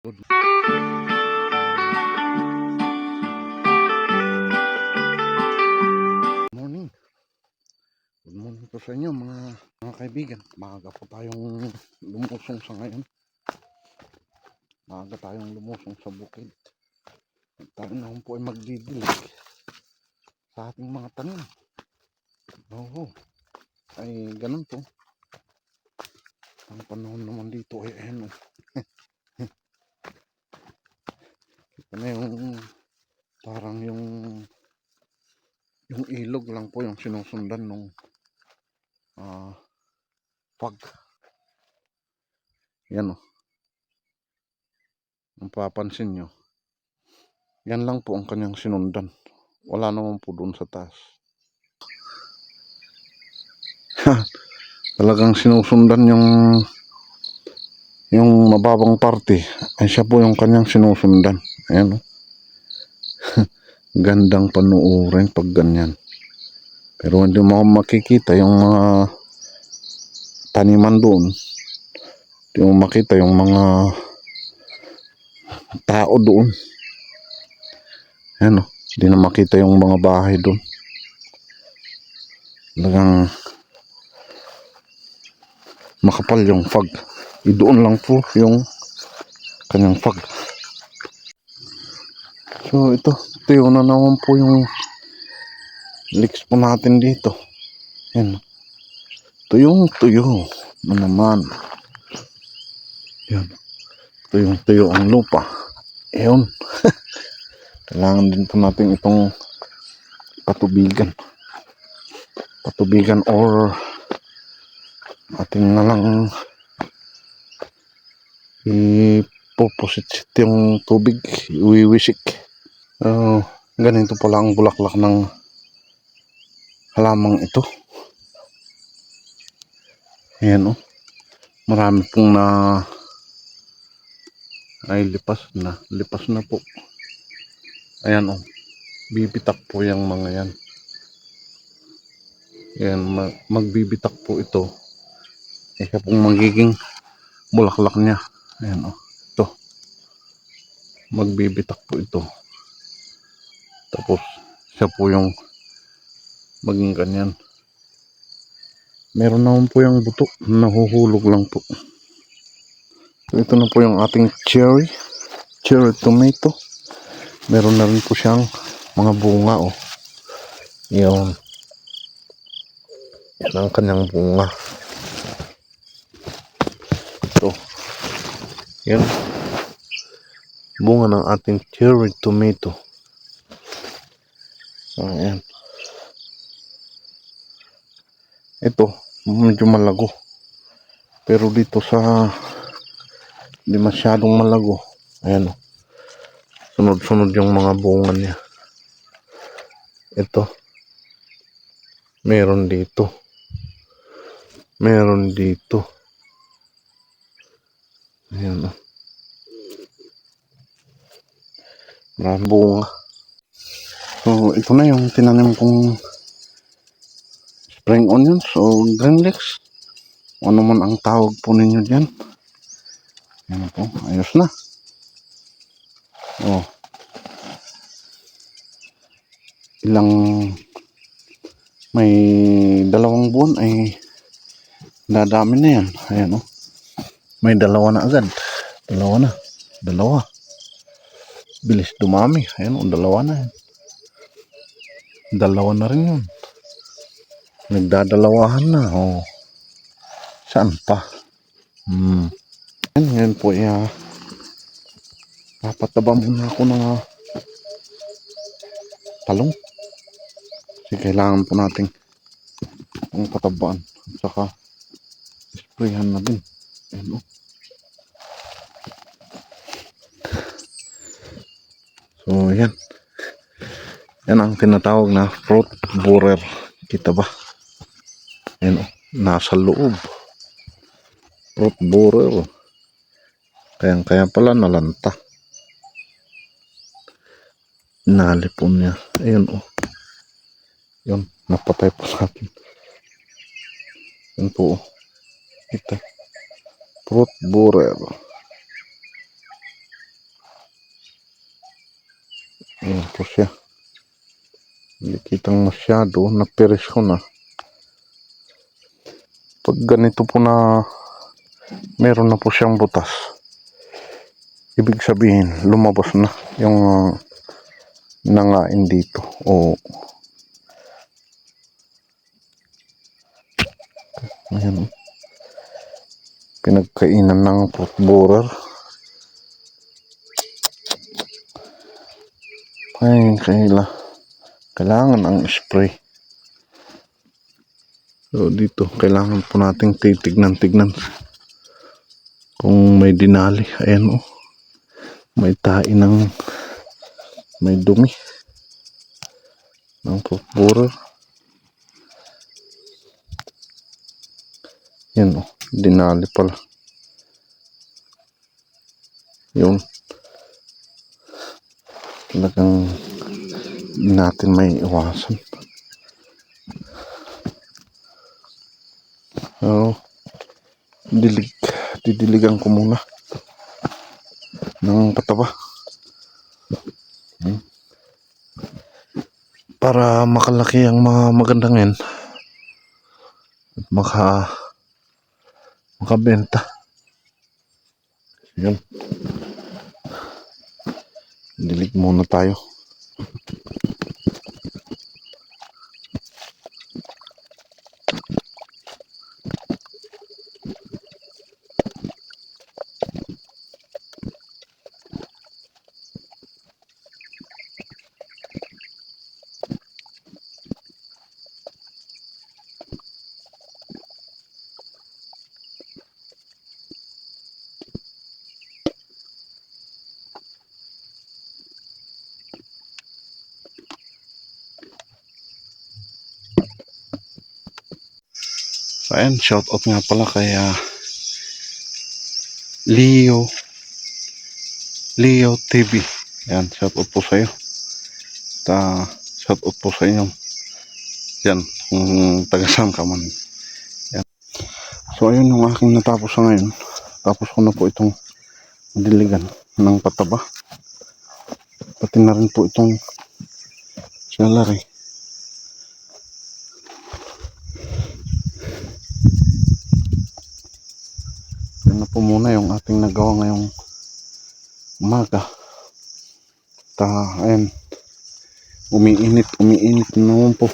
Good morning. Good morning po sa inyo mga kaibigan. Maaga po tayong lumusong sa ngayon. Maaga tayong lumusong sa bukid. At tayo naman po ay magdidilig sa ating mga tanim. Oo. Ay ganun po. Ang panahon naman dito ay ayan. Kita na yung parang yung ilog lang po yung sinusundan nung fog. Yan o. Ang papansin nyo. Yan lang po ang kanyang sinundan. Wala naman po doon sa taas. Talagang sinusundan yung mababang parte. Ay siya po yung kanyang sinusundan. Ayan o. Gandang panuorin pag ganyan. Pero hindi mo makikita yung mga taniman doon. Hindi mo makita yung mga tao doon. Ayan o. Hindi na makita yung mga bahay doon. Talagang makapal yung fog. Doon lang po yung kanyang fog. So ito yun na naman po yung leaks po natin dito. Yan. Tuyong-tuyo na naman. Yan. Tuyong-tuyo ang lupa. Ayun. Kailangan din po natin itong patubigan. Patubigan or ating na lang ipupusit yung tubig. Iwiwisik. Ganito pala ang bulaklak ng halamang ito. Ayan o. Marami pong ay lipas na po. Ayan o. Bibitak po yung mga yan. Ayan, magbibitak po ito. Siya pong magiging bulaklak niya. Ayan o. Ito. Magbibitak po ito. Tapos siya po yung maging ganyan. Meron naman po yung buto. Nahuhulog lang po. Ito na po yung ating cherry tomato. Meron na rin po siyang mga bunga o. Yan. Yan ang kanyang bunga. Ito. Yan. Bunga ng ating cherry tomato. Ayan. Ito, medyo malago. Pero dito sa hindi masyadong malago. Ayan o. Sunod-sunod yung mga bunga niya. Ito. Meron dito. Meron dito. Ayan o. Maraming bunga. So, ito na yung tinanim kong spring onions o green leeks. Ano man ang tawag po ninyo dyan. Ayan po. Ayos na. Oh. May 2 buwan ay dadami na yan. Ayan o. May 2 na agad. 2 na. 2. Bilis dumami. Ayan o. 2 na yan. 2 na rin yun. Nagdadalawahan na. Oh. Saan pa? Yan po. Papataba muna ako ng talong. Kasi kailangan po nating ang patabaan. At saka sprayhan na din. Ayan o. So yan. Yan ang tinatawag na fruit borer. Kita ba? Ayan o. Nasa loob. Fruit borer. Kaya pala nalanta. Nalipon niya. Ayun o. Yun. Napatay po natin. Yan po o. Ito. Fruit borer. Ayan po siya. Hindi kitang masyado, napiris ko na. Pag ganito po na meron na po siyang butas, ibig sabihin lumabas na yung nangain dito. O ayan, pinagkainan ng fruit borer. Ay, kailangan ang spray. So dito, kailangan po nating titignan kung may dinali. Ayan o. May tae may dumi ng fruit borer. Yan o, dinali pala. Yun. Talagang hindi natin may iwasan. So, didiligan ko muna ng pataba. Para makalaki ang mga magandang yan. At makabenta. Yan. Dilig muna tayo. So, ayan, shout out nga pala kay Leo TV. Ayan, shout out po sa iyo. Shout out po sa inyo. Yan, kung taga-saan ka man. Yan. So, ayun yung aking natapos sa ngayon. Tapos ko na po itong diligan ng pataba. Pati na rin po itong celery. Yan na po muna yung ating nagawa ngayong umaga. Ayan, umiinit naman po.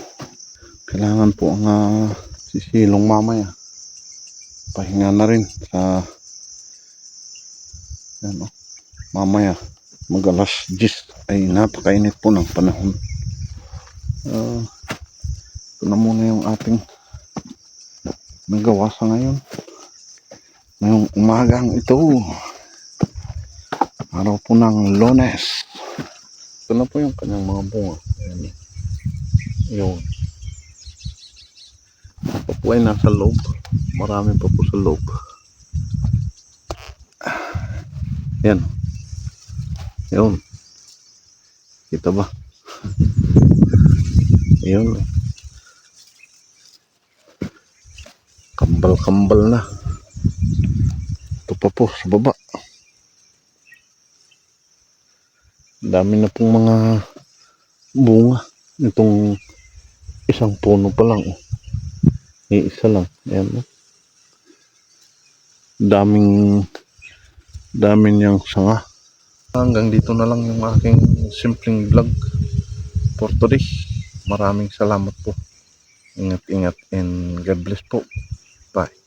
Kailangan po ang sisilong mamaya. Pahinga na rin sa yan, mamaya mag alas 10 ay napakainit po ng panahon. Ito na muna yung ating nagawa sa ngayon. Ngayong umagang ito, araw po ng Lunes. Ito na po yung kanyang mga bunga. Ayan. Yun. Ito po ay nasa loob. Marami pa po sa loob. Yan. Yun. Kita ba? Yun. Kambal na. Ito pa po sa baba. Dami na pong mga bunga. Itong isang puno pa lang. Isa lang. Ayan. Daming niyang sanga. Hanggang dito na lang yung aking simpleng vlog for today. Maraming salamat po. Ingat and God bless po. Bye.